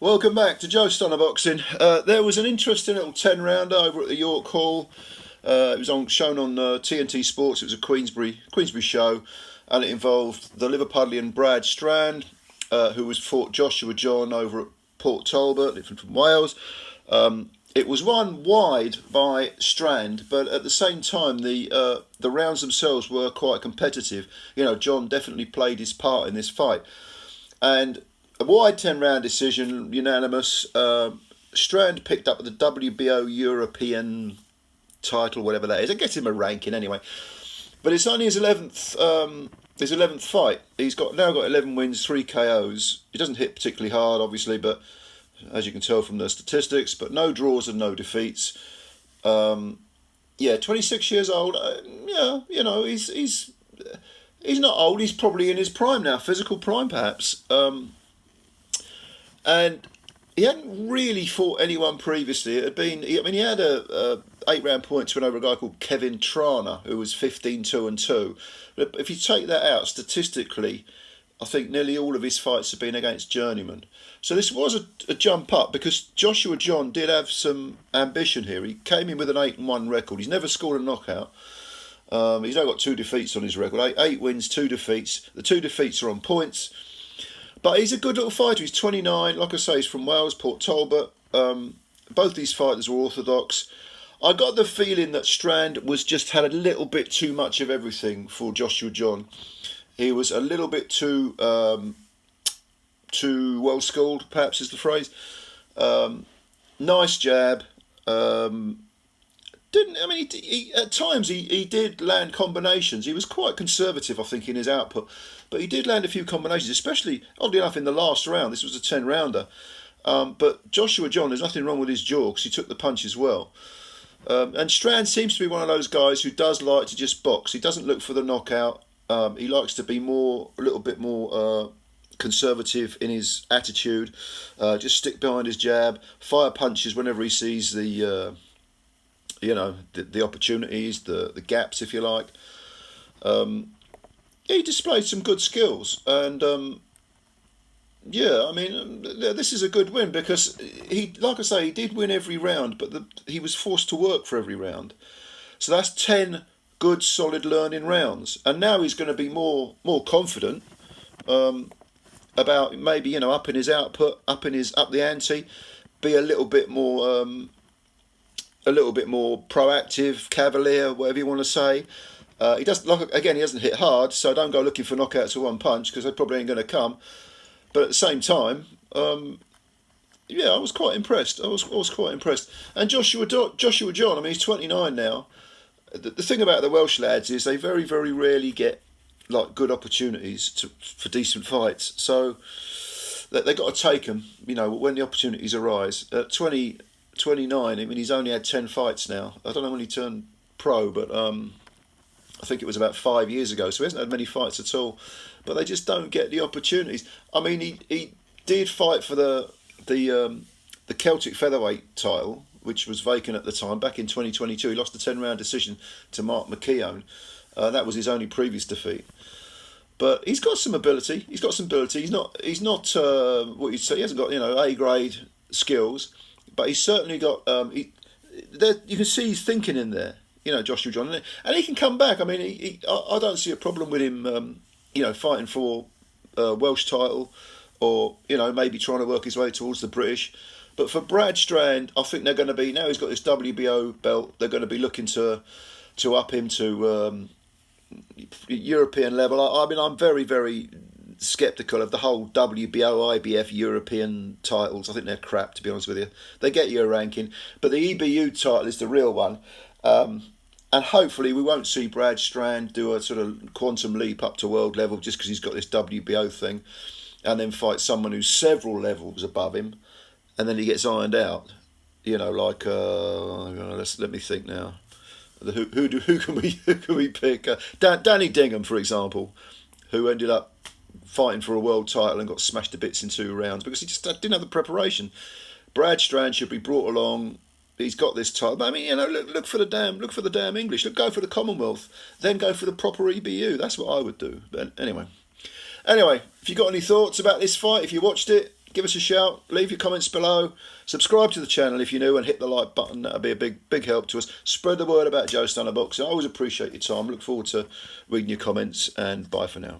Welcome back to Joe Stunner Boxing. There was an interesting little 10-rounder over at the York Hall. It was shown on TNT Sports. It was a Queensbury show, and it involved the Liverpudlian Brad Strand, who was fought Joshua John over at Port Talbot, from Wales. It was won wide by Strand, but at the same time, the rounds themselves were quite competitive. You know, John definitely played his part in this fight, and a wide 10-round decision, unanimous. Strand picked up the WBO European title, whatever that is. I get him a ranking anyway, but it's only his 11th fight. He's now got 11 wins, 3 KOs. He doesn't hit particularly hard, obviously, but as you can tell from the statistics, but no draws and no defeats. 26 years old. He's not old. He's probably in his prime now, physical prime perhaps. And he hadn't really fought anyone previously. It had been, he had a 8-round points win over a guy called Kevin Trana, who was 15-2-2. But if you take that out, statistically, I think nearly all of his fights have been against journeymen. So this was a jump up, because Joshua John did have some ambition here. He came in with an 8-1 record. He's never scored a knockout. He's now got 2 defeats on his record. 8 wins, 2 defeats. The 2 defeats are on points. But he's a good little fighter. He's 29. Like I say, he's from Wales, Port Talbot. Both these fighters were orthodox. I got the feeling that Strand had a little bit too much of everything for Joshua John. He was a little bit too well schooled, perhaps is the phrase. Nice jab. At times he did land combinations. He was quite conservative, I think, in his output, but he did land a few combinations, especially, oddly enough, in the last round. This was a 10-rounder. But Joshua John, there's nothing wrong with his jaw, because he took the punches well. And Strand seems to be one of those guys who does like to just box. He doesn't look for the knockout. He likes to be a little bit more conservative in his attitude. Just stick behind his jab, fire punches whenever he sees the opportunities, the gaps, if you like. He displayed some good skills, and this is a good win, because he did win every round, but he was forced to work for every round. So that's 10 good, solid learning rounds, and now he's going to be more confident about maybe upping his output, up the ante, be a little bit more proactive, cavalier, whatever you want to say. He doesn't hit hard, so don't go looking for knockouts with one punch, because they probably ain't going to come. But at the same time, I was quite impressed. I was quite impressed. And Joshua John, he's 29 now. The thing about the Welsh lads is they very, very rarely get good opportunities for decent fights. So they got to take them, when the opportunities arise. At 29, he's only had 10 fights now. I don't know when he turned pro, but I think it was about 5 years ago, so he hasn't had many fights at all. But they just don't get the opportunities. He did fight for the Celtic featherweight title, which was vacant at the time, back in 2022. He lost a 10-round decision to Mark McKeown. That was his only previous defeat. But he's got some ability. He's not what you'd say. He hasn't got A-grade skills, but he's certainly got. You can see he's thinking in there. Joshua John, and he can come back. I don't see a problem with him. Fighting for a Welsh title, or maybe trying to work his way towards the British. But for Brad Strand, I think they're going to be, now he's got this WBO belt, they're going to be looking to up him to European level. I'm very, very sceptical of the whole WBO, IBF European titles. I think they're crap, to be honest with you. They get you a ranking, but the EBU title is the real one. And hopefully we won't see Brad Strand do a sort of quantum leap up to world level just because he's got this WBO thing, and then fight someone who's several levels above him, and then he gets ironed out. Let me think now. Who can we pick? Danny Dingham, for example, who ended up fighting for a world title and got smashed to bits in 2 rounds because he just didn't have the preparation. Brad Strand should be brought along. He's got this title. Look for the damn English. Go for the Commonwealth, then go for the proper EBU. That's what I would do. But anyway, if you got any thoughts about this fight, if you watched it, give us a shout, leave your comments below, subscribe to the channel if you're new, and hit the like button. That'll be a big help to us. Spread the word about Joe Stunner Boxing. I always appreciate your time. Look forward to reading your comments, and bye for now.